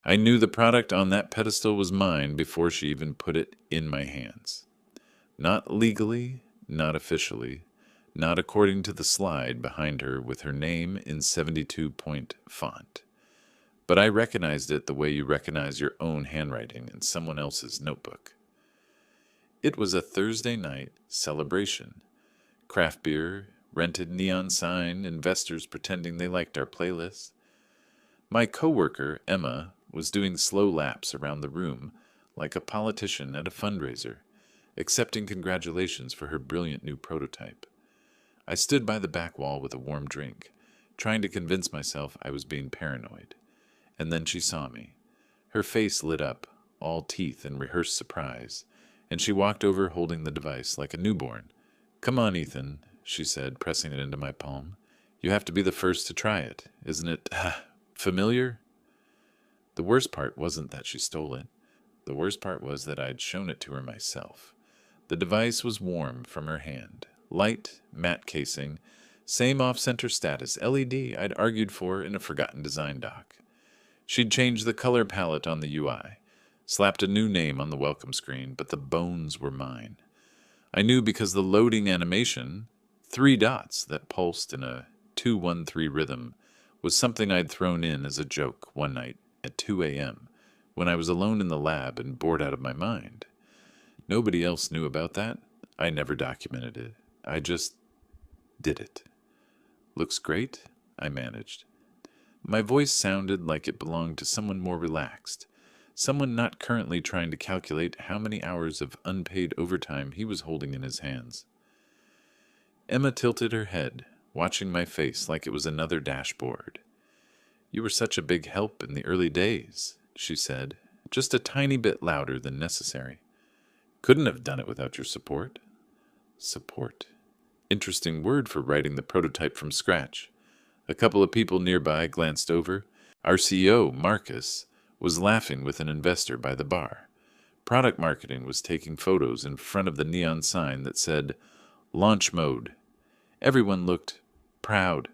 I knew the product on that pedestal was mine before she even put it in my hands. Not legally, not officially, not according to the slide behind her with her name in 72-point font. But I recognized it the way you recognize your own handwriting in someone else's notebook. It was a Thursday night celebration. Craft beer, rented neon sign, investors pretending they liked our playlist. My coworker, Emma, was doing slow laps around the room like a politician at a fundraiser, accepting congratulations for her brilliant new prototype. I stood by the back wall with a warm drink, trying to convince myself I was being paranoid. And then she saw me. Her face lit up, all teeth in rehearsed surprise, and she walked over holding the device like a newborn. "Come on, Ethan," she said, pressing it into my palm. "You have to be the first to try it. Isn't it familiar?" The worst part wasn't that she stole it. The worst part was that I'd shown it to her myself. The device was warm from her hand. Light, matte casing, same off-center status LED I'd argued for in a forgotten design doc. She'd changed the color palette on the UI, slapped a new name on the welcome screen, but the bones were mine. I knew because the loading animation, 3 dots that pulsed in a 2-1-3 rhythm, was something I'd thrown in as a joke one night at 2 a.m. when I was alone in the lab and bored out of my mind. Nobody else knew about that. I never documented it. I just did it. "Looks great," I managed. My voice sounded like it belonged to someone more relaxed, someone not currently trying to calculate how many hours of unpaid overtime he was holding in his hands. Emma tilted her head, watching my face like it was another dashboard. "You were such a big help in the early days," she said, just a tiny bit louder than necessary. "Couldn't have done it without your support." Support. Interesting word for writing the prototype from scratch. A couple of people nearby glanced over. Our CEO, Marcus, was laughing with an investor by the bar. Product marketing was taking photos in front of the neon sign that said, "Launch mode." Everyone looked proud,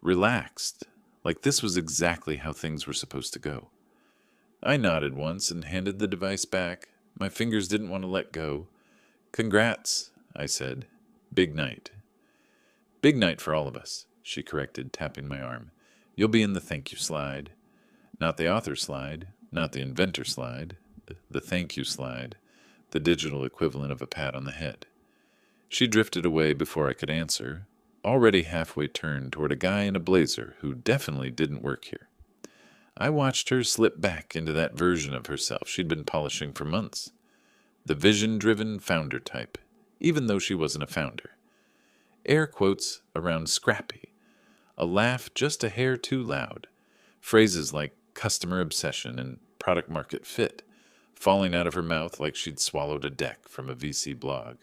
relaxed, like this was exactly how things were supposed to go. I nodded once and handed the device back. My fingers didn't want to let go. "Congrats," I said. "Big night." "Big night for all of us," she corrected, tapping my arm. "You'll be in the thank you slide. Not the author slide, not the inventor slide, the thank you slide, the digital equivalent of a pat on the head." She drifted away before I could answer, already halfway turned toward a guy in a blazer who definitely didn't work here. I watched her slip back into that version of herself she'd been polishing for months. The vision-driven founder type, even though she wasn't a founder. Air quotes around scrappy. A laugh just a hair too loud. Phrases like customer obsession and product market fit falling out of her mouth like she'd swallowed a deck from a VC blog.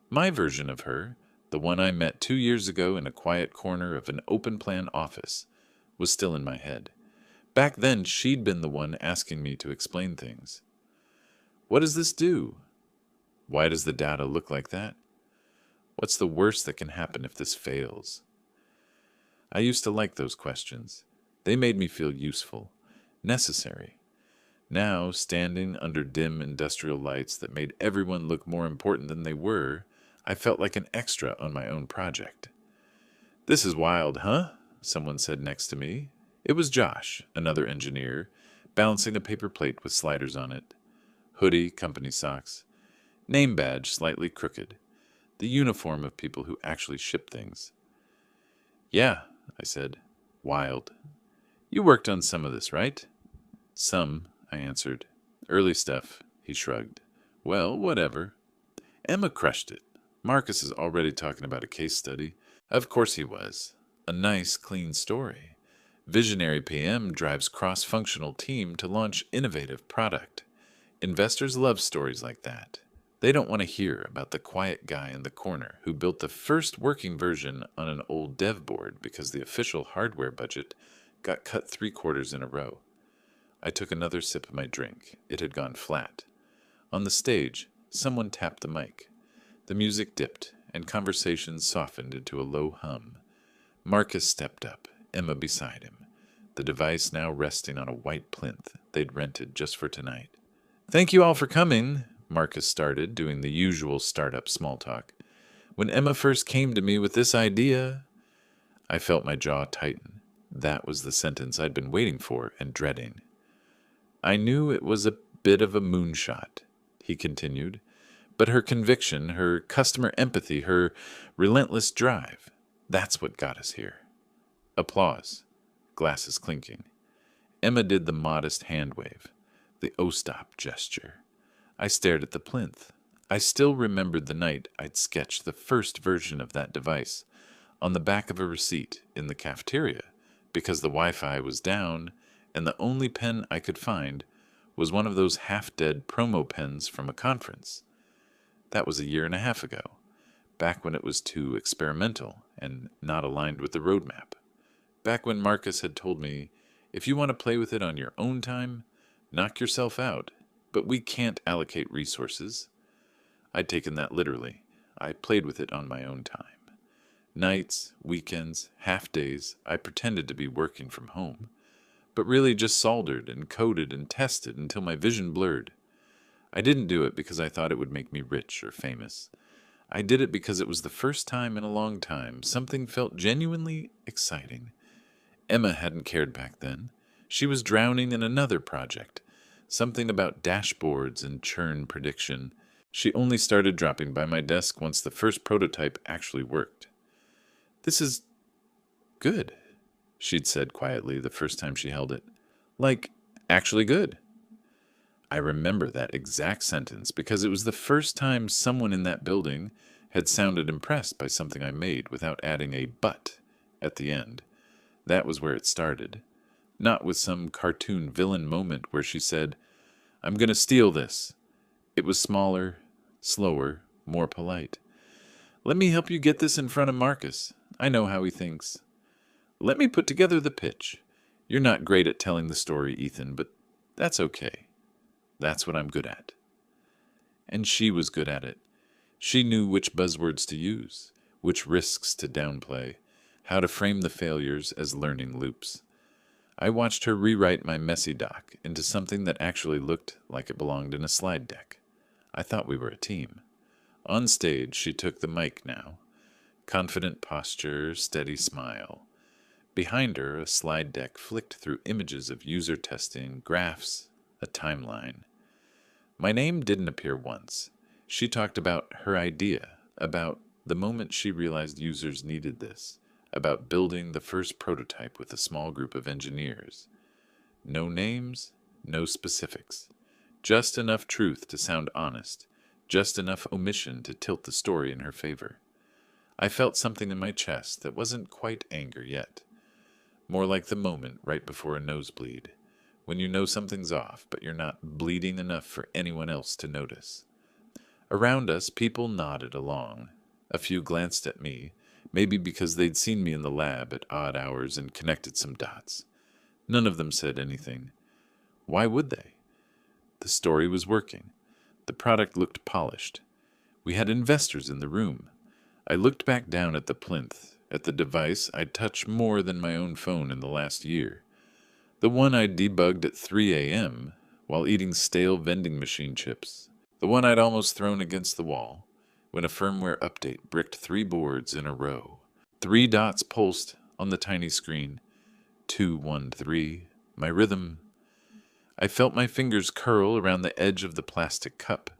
My version of her, the one I met 2 years ago in a quiet corner of an open-plan office, was still in my head. Back then, she'd been the one asking me to explain things. "What does this do? Why does the data look like that? What's the worst that can happen if this fails?" I used to like those questions. They made me feel useful, necessary. Now, standing under dim industrial lights that made everyone look more important than they were, I felt like an extra on my own project. "This is wild, huh?" someone said next to me. It was Josh, another engineer, balancing a paper plate with sliders on it. Hoodie, company socks. Name badge slightly crooked. The uniform of people who actually ship things. "Yeah," I said. "Wild. You worked on some of this, right?" "Some," I answered. "Early stuff," he shrugged. "Well, whatever." Emma crushed it. Marcus is already talking about a case study. Of course he was. A nice, clean story. Visionary PM drives cross-functional team to launch innovative product. Investors love stories like that. They don't want to hear about the quiet guy in the corner who built the first working version on an old dev board because the official hardware budget got cut 3/4 in a row. I took another sip of my drink. It had gone flat. On the stage, someone tapped the mic. The music dipped, and conversation softened into a low hum. Marcus stepped up, Emma beside him. the device now resting on a white plinth they'd rented just for tonight. "Thank you all for coming," Marcus started, doing the usual startup small talk. "When Emma first came to me with this idea," I felt my jaw tighten. That was the sentence I'd been waiting for and dreading. "I knew it was a bit of a moonshot," he continued, "but her conviction, her customer empathy, her relentless drive, that's what got us here." Applause. Glasses clinking. Emma did the modest hand wave, the "oh-stop" gesture. I stared at the plinth. I still remembered the night I'd sketched the first version of that device on the back of a receipt in the cafeteria because the Wi-Fi was down and the only pen I could find was one of those half-dead promo pens from a conference. That was a year and a half ago, back when it was too experimental and not aligned with the roadmap. Back when Marcus had told me, "If you want to play with it on your own time, knock yourself out, but we can't allocate resources." I'd taken that literally. I played with it on my own time. Nights, weekends, half-days, I pretended to be working from home, but really just soldered and coded and tested until my vision blurred. I didn't do it because I thought it would make me rich or famous. I did it because it was the first time in a long time something felt genuinely exciting. Emma hadn't cared back then. She was drowning in another project, something about dashboards and churn prediction. She only started dropping by my desk once the first prototype actually worked. "This is good," she'd said quietly the first time she held it. "Like, actually good." I remember that exact sentence because it was the first time someone in that building had sounded impressed by something I made without adding a "but" at the end. That was where it started. Not with some cartoon villain moment where she said, "I'm going to steal this." It was smaller, slower, more polite. "Let me help you get this in front of Marcus. I know how he thinks. Let me put together the pitch. You're not great at telling the story, Ethan, but that's okay. That's what I'm good at." And she was good at it. She knew which buzzwords to use, which risks to downplay, how to frame the failures as learning loops. I watched her rewrite my messy doc into something that actually looked like it belonged in a slide deck. I thought we were a team. On stage, she took the mic now. Confident posture, steady smile. Behind her, a slide deck flicked through images of user testing, graphs, a timeline. My name didn't appear once. She talked about her idea, about the moment she realized users needed this, about building the first prototype with a small group of engineers. No names, no specifics. Just enough truth to sound honest, just enough omission to tilt the story in her favor. I felt something in my chest that wasn't quite anger yet. More like the moment right before a nosebleed, when you know something's off, but you're not bleeding enough for anyone else to notice. Around us, people nodded along. A few glanced at me, maybe because they'd seen me in the lab at odd hours and connected some dots. None of them said anything. Why would they? The story was working. The product looked polished. We had investors in the room. I looked back down at the plinth, at the device I'd touched more than my own phone in the last year. The one I'd debugged at 3 a.m. while eating stale vending machine chips. The one I'd almost thrown against the wall when a firmware update bricked 3 boards in a row. 3 dots pulsed on the tiny screen. 213, my rhythm. I felt my fingers curl around the edge of the plastic cup.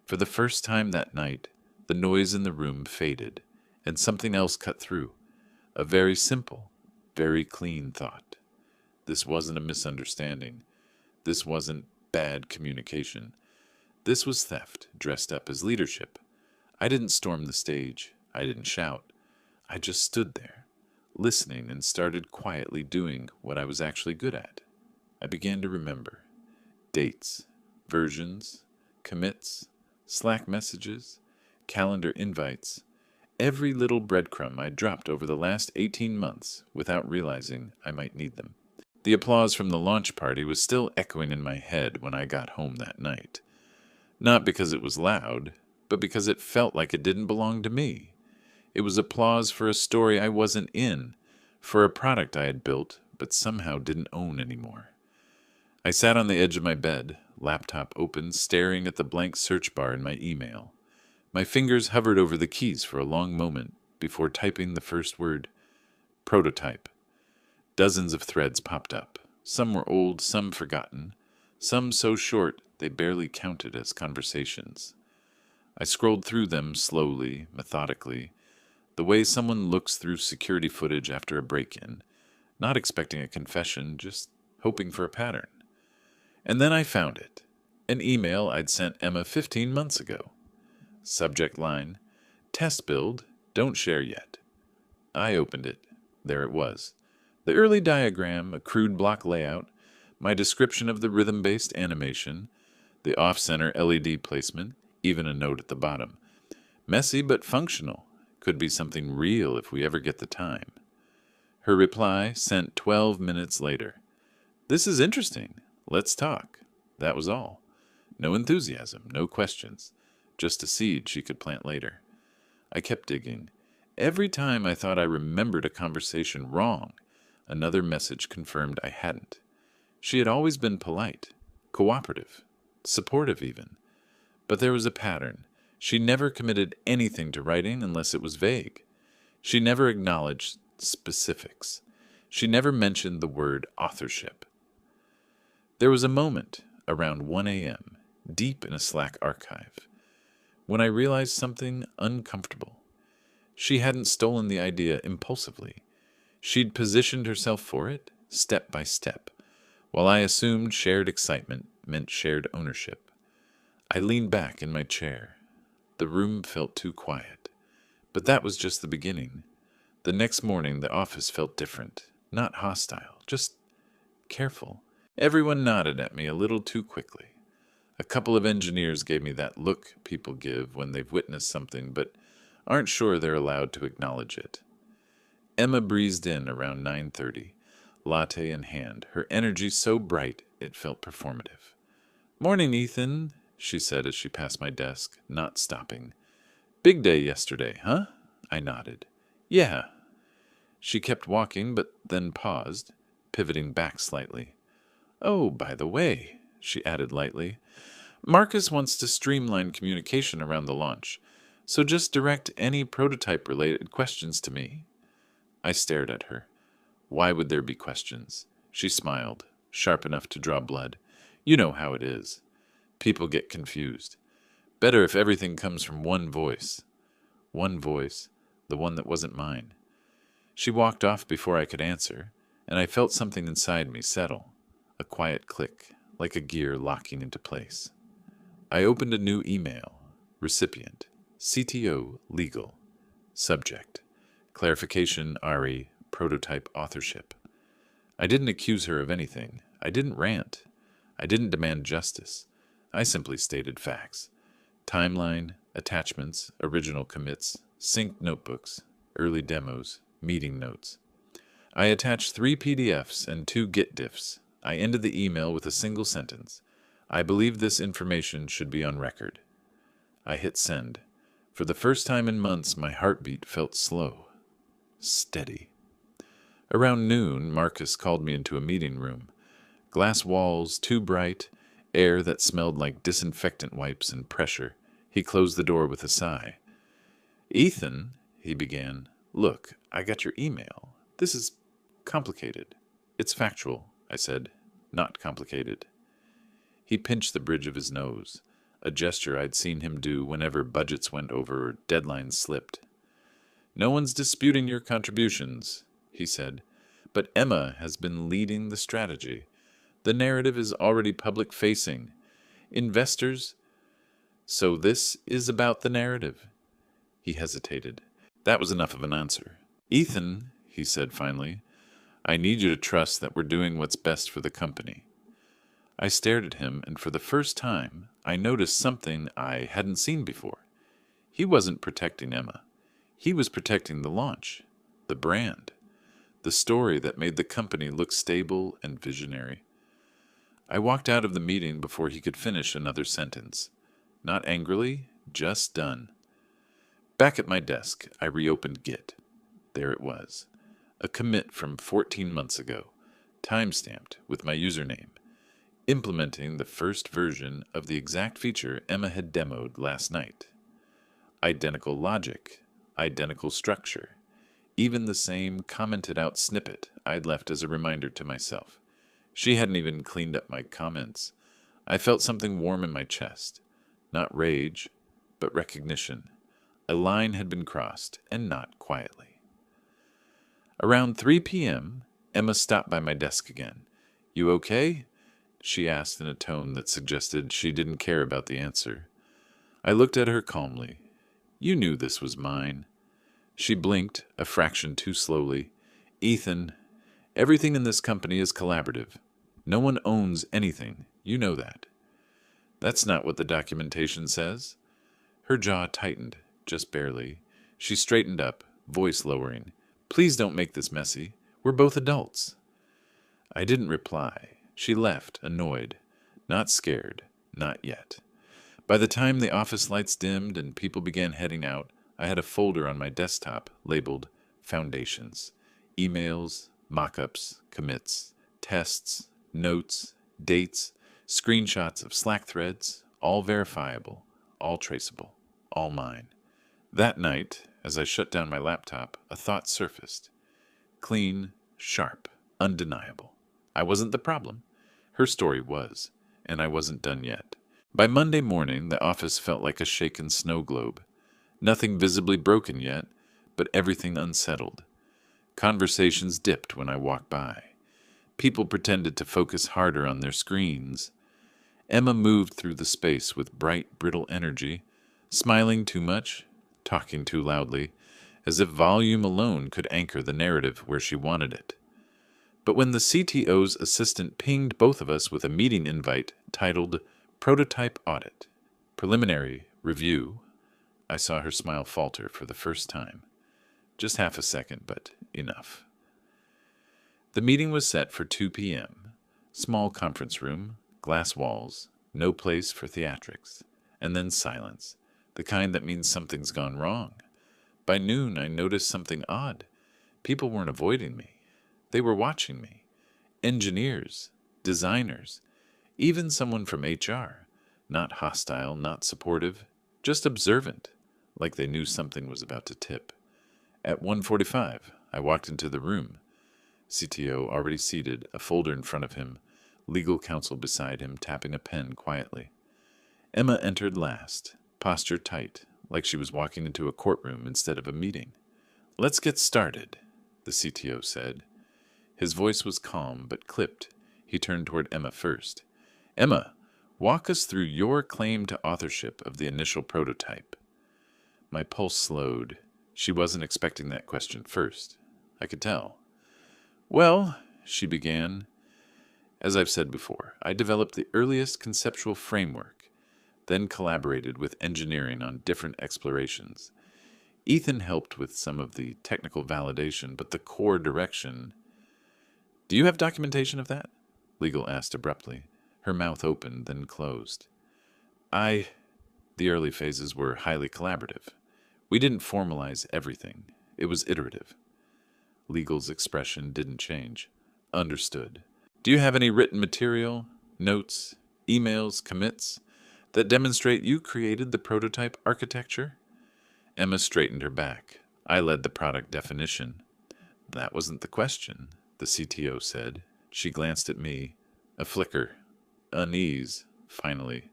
For the first time that night, the noise in the room faded, and something else cut through. A very simple, very clean thought. This wasn't a misunderstanding. This wasn't bad communication. This was theft dressed up as leadership. I didn't storm the stage. I didn't shout. I just stood there, listening, and started quietly doing what I was actually good at. I began to remember. Dates, versions, commits, Slack messages, calendar invites, every little breadcrumb I dropped over the last 18 months without realizing I might need them. The applause from the launch party was still echoing in my head when I got home that night. Not because it was loud, but because it felt like it didn't belong to me. It was applause for a story I wasn't in, for a product I had built but somehow didn't own anymore. I sat on the edge of my bed, laptop open, staring at the blank search bar in my email. My fingers hovered over the keys for a long moment before typing the first word, prototype. Dozens of threads popped up. Some were old, some forgotten, some so short they barely counted as conversations. I scrolled through them slowly, methodically, the way someone looks through security footage after a break-in, not expecting a confession, just hoping for a pattern. And then I found it. An email I'd sent Emma 15 months ago. Subject line, test build, don't share yet. I opened it. There it was. The early diagram, a crude block layout, my description of the rhythm-based animation, the off-center LED placement, even a note at the bottom. Messy but functional. Could be something real if we ever get the time. Her reply, sent 12 minutes later. This is interesting. Let's talk. That was all. No enthusiasm, no questions. Just a seed she could plant later. I kept digging. Every time I thought I remembered a conversation wrong, another message confirmed I hadn't. She had always been polite, cooperative, supportive even. But there was a pattern. She never committed anything to writing unless it was vague. She never acknowledged specifics. She never mentioned the word authorship. There was a moment, around 1 a.m., deep in a Slack archive, when I realized something uncomfortable. She hadn't stolen the idea impulsively. She'd positioned herself for it, step by step, while I assumed shared excitement meant shared ownership. I leaned back in my chair. The room felt too quiet. But that was just the beginning. The next morning, the office felt different, not hostile, just careful. Everyone nodded at me a little too quickly. A couple of engineers gave me that look people give when they've witnessed something but aren't sure they're allowed to acknowledge it. Emma breezed in around 9:30, latte in hand, her energy so bright it felt performative. "Morning, Ethan," she said as she passed my desk, not stopping. "Big day yesterday, huh?" I nodded. "Yeah." She kept walking, but then paused, pivoting back slightly. "Oh, by the way," she added lightly, "Marcus wants to streamline communication around the launch, so just direct any prototype-related questions to me." I stared at her. Why would there be questions? She smiled, sharp enough to draw blood. "You know how it is. People get confused. Better if everything comes from one voice. One voice, the one that wasn't mine." She walked off before I could answer, and I felt something inside me settle. A quiet click, like a gear locking into place. I opened a new email. Recipient, CTO Legal. Subject, clarification RE, prototype authorship. I didn't accuse her of anything. I didn't rant. I didn't demand justice. I simply stated facts. Timeline, attachments, original commits, synced notebooks, early demos, meeting notes. I attached 3 PDFs and 2 Git diffs. I ended the email with a single sentence. I believe this information should be on record. I hit send. For the first time in months, my heartbeat felt slow. Steady. Around noon, Marcus called me into a meeting room. Glass walls, too bright, air that smelled like disinfectant wipes and pressure. He closed the door with a sigh. "Ethan," he began, "look, I got your email. This is complicated." "It's factual," I said, "not complicated." He pinched the bridge of his nose, a gesture I'd seen him do whenever budgets went over or deadlines slipped. "No one's disputing your contributions," he said, "but Emma has been leading the strategy. The narrative is already public-facing. Investors... So this is about the narrative." He hesitated. That was enough of an answer. "Ethan," he said finally, "I need you to trust that we're doing what's best for the company." I stared at him, and for the first time, I noticed something I hadn't seen before. He wasn't protecting Emma. He was protecting the launch, the brand, the story that made the company look stable and visionary. I walked out of the meeting before he could finish another sentence. Not angrily, just done. Back at my desk, I reopened Git. There it was. A commit from 14 months ago. time-stamped with my username, implementing the first version of the exact feature Emma had demoed last night. Identical logic, identical structure, even the same commented-out snippet I'd left as a reminder to myself. She hadn't even cleaned up my comments. I felt something warm in my chest. Not rage, but recognition. A line had been crossed, and not quietly. Around 3 p.m., Emma stopped by my desk again. "You okay?" she asked in a tone that suggested she didn't care about the answer. I looked at her calmly. "You knew this was mine." She blinked, a fraction too slowly. "Ethan, everything in this company is collaborative. No one owns anything. You know that." "That's not what the documentation says." Her jaw tightened, just barely. She straightened up, voice lowering. "Please don't make this messy. We're both adults." I didn't reply. She left, annoyed. Not scared. Not yet. By the time the office lights dimmed and people began heading out, I had a folder on my desktop labeled Foundations. Emails, mock-ups, commits, tests, notes, dates, screenshots of Slack threads, all verifiable, all traceable, all mine. That night, as I shut down my laptop, a thought surfaced. Clean, sharp, undeniable. I wasn't the problem. Her story was, and I wasn't done yet. By Monday morning, the office felt like a shaken snow globe. Nothing visibly broken yet, but everything unsettled. Conversations dipped when I walked by. People pretended to focus harder on their screens. Emma moved through the space with bright, brittle energy, smiling too much, talking too loudly, as if volume alone could anchor the narrative where she wanted it. But when the CTO's assistant pinged both of us with a meeting invite titled Prototype Audit, Preliminary Review, I saw her smile falter for the first time. Just half a second, but enough. The meeting was set for 2 p.m. Small conference room, glass walls, no place for theatrics, and then silence, the kind that means something's gone wrong. By noon, I noticed something odd. People weren't avoiding me. They were watching me. Engineers, designers, even someone from HR. Not hostile, not supportive, just observant, like they knew something was about to tip. At 1:45, I walked into the room. CTO already seated, a folder in front of him, legal counsel beside him, tapping a pen quietly. Emma entered last, posture tight, like she was walking into a courtroom instead of a meeting. "Let's get started," the CTO said. His voice was calm but clipped. He turned toward Emma first. "Emma, walk us through your claim to authorship of the initial prototype." My pulse slowed. She wasn't expecting that question first. I could tell. "Well," she began, "as I've said before, I developed the earliest conceptual framework, then collaborated with engineering on different explorations. Ethan helped with some of the technical validation, but the core direction—" "Do you have documentation of that?" Legal asked abruptly. Her mouth opened, then closed. The early phases were highly collaborative. We didn't formalize everything. It was iterative." Legal's expression didn't change. "Understood. Do you have any written material, notes, emails, commits, that demonstrate you created the prototype architecture?" Emma straightened her back. "I led the product definition." "That wasn't the question," the CTO said. She glanced at me. A flicker. Unease, finally.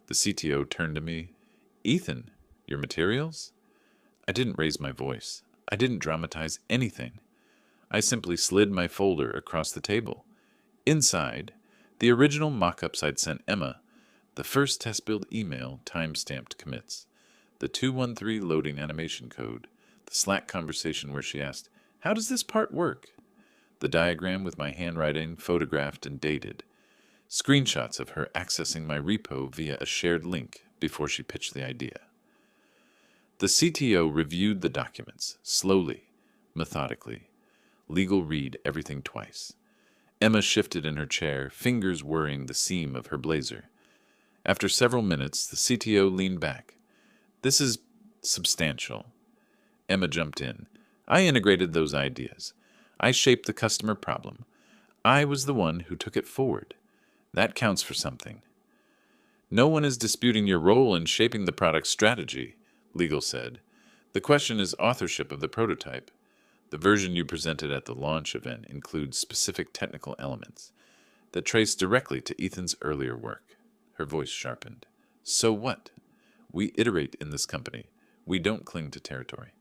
The CTO turned to me. "Ethan, your materials?" I didn't raise my voice. I didn't dramatize anything. I simply slid my folder across the table. Inside, the original mock-ups I'd sent Emma, the first test build email, time-stamped commits, the 213 loading animation code, the Slack conversation where she asked, "How does this part work?" The diagram with my handwriting photographed and dated, screenshots of her accessing my repo via a shared link before she pitched the idea. The CTO reviewed the documents, slowly, methodically. Legal read everything twice. Emma shifted in her chair, fingers worrying the seam of her blazer. After several minutes, the CTO leaned back. "This is substantial." Emma jumped in. "I integrated those ideas. I shaped the customer problem. I was the one who took it forward. That counts for something. No one is disputing your role in shaping the product's strategy, Legal said. The question is authorship of the prototype. The version you presented at the launch event includes specific technical elements that trace directly to Ethan's earlier work. Her voice sharpened. So what? We iterate in this company. We don't cling to territory.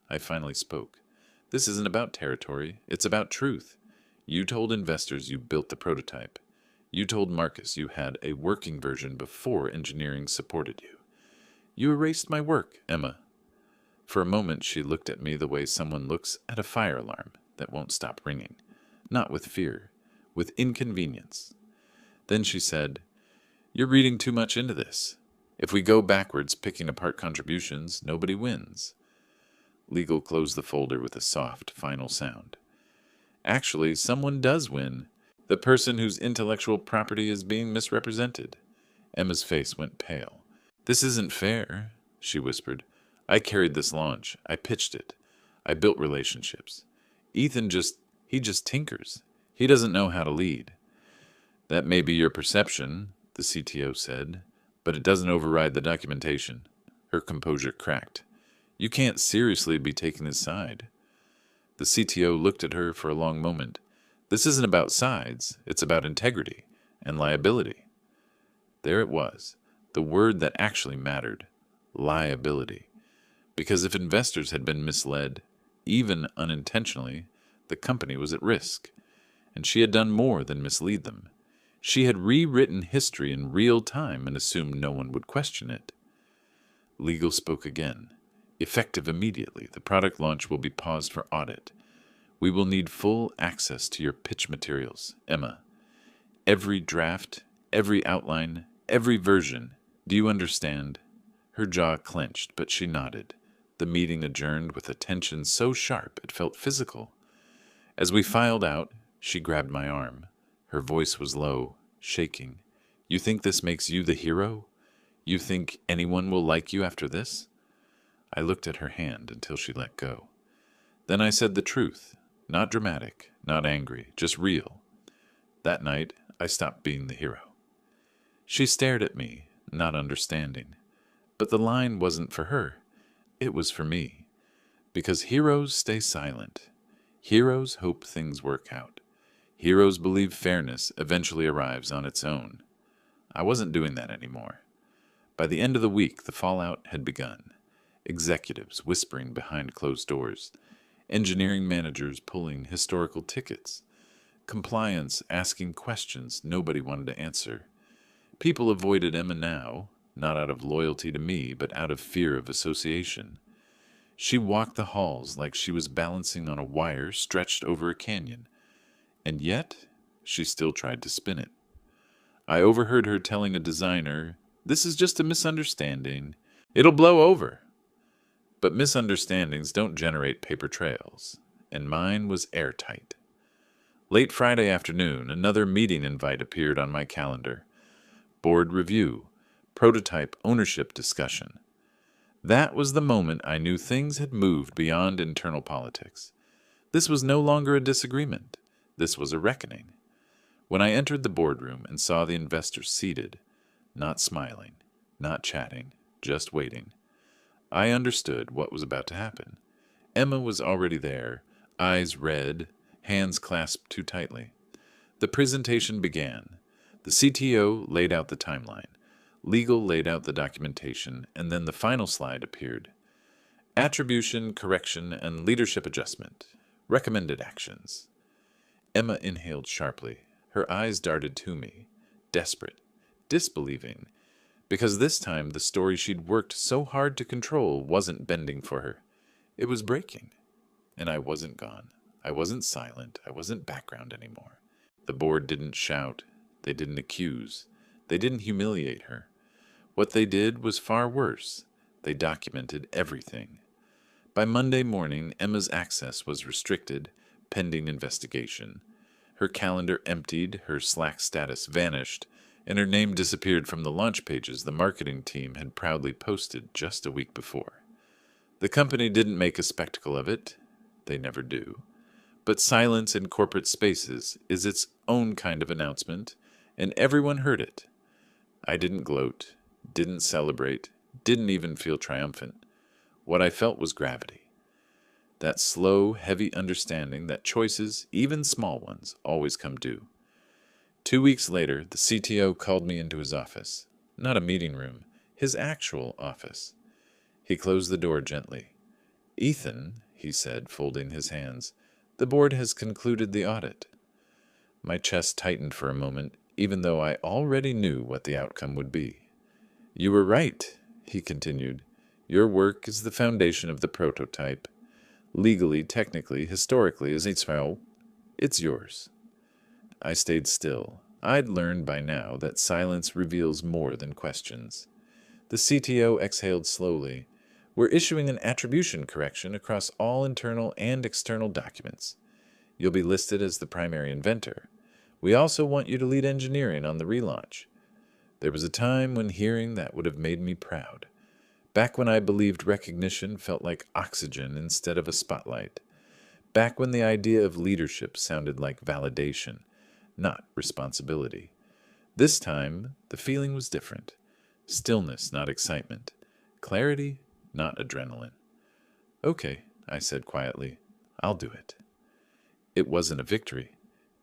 I finally spoke. This isn't about territory. It's about truth. You told investors you built the prototype. You told Marcus you had a working version before engineering supported you. You erased my work, Emma. For a moment she looked at me the way someone looks at a fire alarm that won't stop ringing. Not with fear, with inconvenience. Then she said, "You're reading too much into this. If we go backwards picking apart contributions, nobody wins." Legal closed the folder with a soft, final sound. Actually, someone does win. The person whose intellectual property is being misrepresented. Emma's face went pale. "This isn't fair," she whispered. "I carried this launch. I pitched it. I built relationships. Ethan just tinkers. He doesn't know how to lead." "That may be your perception," the CTO said, "but it doesn't override the documentation." Her composure cracked. "You can't seriously be taking his side." The CTO looked at her for a long moment. "This isn't about sides. It's about integrity and liability." There it was, the word that actually mattered. Liability. Because if investors had been misled, even unintentionally, the company was at risk. And she had done more than mislead them. She had rewritten history in real time and assumed no one would question it. Legal spoke again. "Effective immediately, the product launch will be paused for audit. We will need full access to your pitch materials, Emma. Every draft, every outline, every version. Do you understand?" Her jaw clenched, but she nodded. The meeting adjourned with a tension so sharp it felt physical. As we filed out, she grabbed my arm. Her voice was low, shaking. "You think this makes you the hero? You think anyone will like you after this?" I looked at her hand until she let go. Then I said the truth, not dramatic, not angry, just real. That night, I stopped being the hero. She stared at me, not understanding. But the line wasn't for her. It was for me. Because heroes stay silent. Heroes hope things work out. Heroes believe fairness eventually arrives on its own. I wasn't doing that anymore. By the end of the week, the fallout had begun. Executives whispering behind closed doors. Engineering managers pulling historical tickets. Compliance asking questions nobody wanted to answer. People avoided Emma now, not out of loyalty to me, but out of fear of association. She walked the halls like she was balancing on a wire stretched over a canyon. And yet, she still tried to spin it. I overheard her telling a designer, "This is just a misunderstanding. It'll blow over." But misunderstandings don't generate paper trails, and mine was airtight. Late Friday afternoon, another meeting invite appeared on my calendar. Board review, prototype ownership discussion. That was the moment I knew things had moved beyond internal politics. This was no longer a disagreement. This was a reckoning. When I entered the boardroom and saw the investors seated, not smiling, not chatting, just waiting, I understood what was about to happen. Emma was already there, eyes red, hands clasped too tightly. The presentation began. The CTO laid out the timeline. Legal laid out the documentation, and then the final slide appeared. Attribution, correction, and leadership adjustment. Recommended actions. Emma inhaled sharply. Her eyes darted to me, desperate, disbelieving, because this time the story she'd worked so hard to control wasn't bending for her. It was breaking. And I wasn't gone. I wasn't silent. I wasn't background anymore. The board didn't shout. They didn't accuse. They didn't humiliate her. What they did was far worse. They documented everything. By Monday morning, Emma's access was restricted, pending investigation. Her calendar emptied, her Slack status vanished, and her name disappeared from the launch pages the marketing team had proudly posted just a week before. The company didn't make a spectacle of it. They never do. But silence in corporate spaces is its own kind of announcement, and everyone heard it. I didn't gloat, didn't celebrate, didn't even feel triumphant. What I felt was gravity. That slow, heavy understanding that choices, even small ones, always come due. 2 weeks later, the CTO called me into his office. Not a meeting room, his actual office. He closed the door gently. "Ethan," he said, folding his hands, "the board has concluded the audit." My chest tightened for a moment, even though I already knew what the outcome would be. "You were right," he continued. "Your work is the foundation of the prototype. Legally, technically, historically, as it's yours." I stayed still. I'd learned by now that silence reveals more than questions. The CTO exhaled slowly. "We're issuing an attribution correction across all internal and external documents. You'll be listed as the primary inventor. We also want you to lead engineering on the relaunch." There was a time when hearing that would have made me proud. Back when I believed recognition felt like oxygen instead of a spotlight. Back when the idea of leadership sounded like validation, not responsibility. This time, the feeling was different. Stillness, not excitement. Clarity, not adrenaline. "Okay," I said quietly. "I'll do it." It wasn't a victory.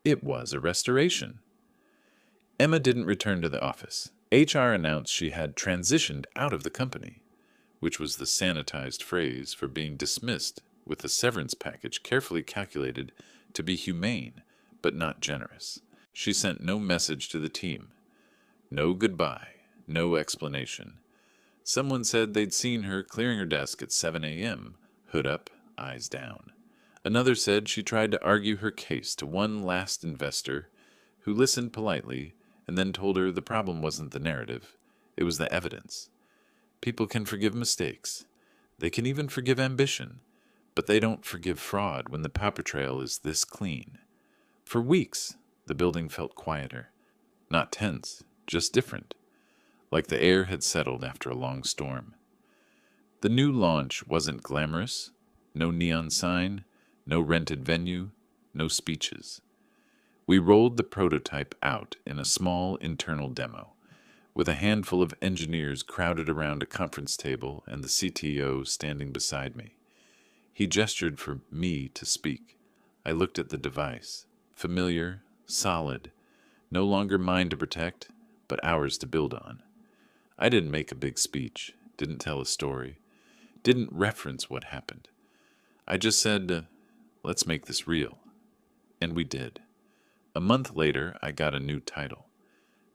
It was a restoration. Emma didn't return to the office. HR announced she had transitioned out of the company, which was the sanitized phrase for being dismissed with a severance package carefully calculated to be humane but not generous. She sent no message to the team. No goodbye, no explanation. Someone said they'd seen her clearing her desk at 7 a.m., hood up, eyes down. Another said she tried to argue her case to one last investor who listened politely and then told her the problem wasn't the narrative, it was the evidence. People can forgive mistakes. They can even forgive ambition, but they don't forgive fraud when the paper trail is this clean. For weeks, the building felt quieter. Not tense, just different. Like the air had settled after a long storm. The new launch wasn't glamorous. No neon sign, no rented venue, no speeches. We rolled the prototype out in a small internal demo, with a handful of engineers crowded around a conference table and the CTO standing beside me. He gestured for me to speak. I looked at the device. Familiar, solid, no longer mine to protect, but ours to build on. I didn't make a big speech, didn't tell a story, didn't reference what happened. I just said, "Let's make this real." And we did. A month later, I got a new title.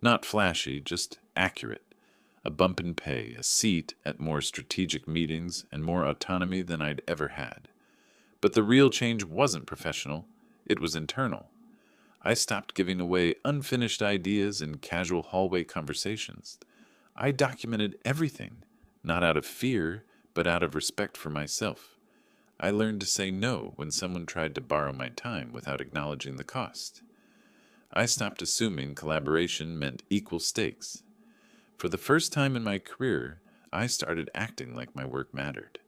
Not flashy, just accurate. A bump in pay, a seat at more strategic meetings, and more autonomy than I'd ever had. But the real change wasn't professional, it was internal. I stopped giving away unfinished ideas in casual hallway conversations. I documented everything, not out of fear, but out of respect for myself. I learned to say no when someone tried to borrow my time without acknowledging the cost. I stopped assuming collaboration meant equal stakes. For the first time in my career, I started acting like my work mattered,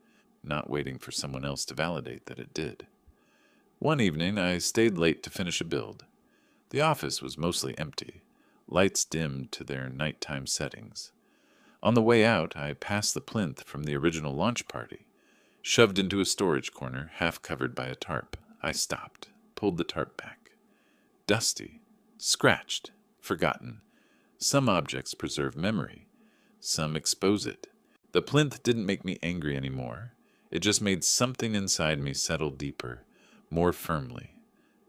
not waiting for someone else to validate that it did. One evening, I stayed late to finish a build. The office was mostly empty, lights dimmed to their nighttime settings. On the way out, I passed the plinth from the original launch party. Shoved into a storage corner, half covered by a tarp, I stopped, pulled the tarp back. Dusty, scratched, forgotten. Some objects preserve memory. Some expose it. The plinth didn't make me angry anymore. It just made something inside me settle deeper, more firmly.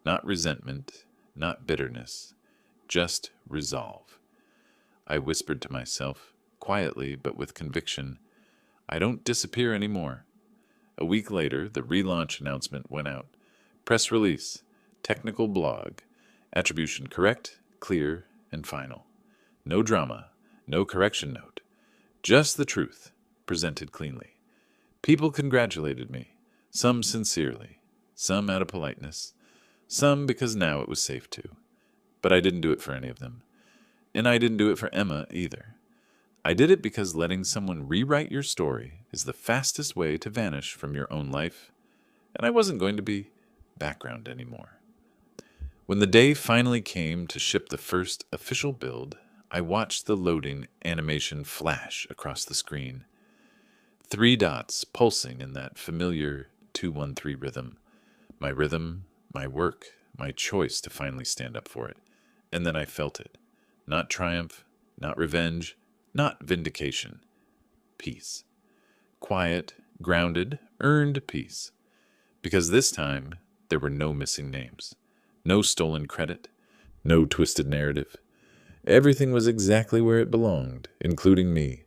Not resentment, not bitterness, just resolve. I whispered to myself, quietly but with conviction, "I don't disappear anymore." A week later, the relaunch announcement went out. Press release, technical blog, attribution correct, clear, and final. No drama, no correction note. Just the truth, presented cleanly. People congratulated me, some sincerely, some out of politeness, some because now it was safe to. But I didn't do it for any of them. And I didn't do it for Emma either. I did it because letting someone rewrite your story is the fastest way to vanish from your own life, and I wasn't going to be background anymore. When the day finally came to ship the first official build, I watched the loading animation flash across the screen. 3 dots pulsing in that familiar 213 rhythm, my work, my choice to finally stand up for it. And then I felt it. Not triumph, not revenge, not vindication. Peace. Quiet, grounded, earned peace. Because this time, there were no missing names, no stolen credit, no twisted narrative. Everything was exactly where it belonged, including me.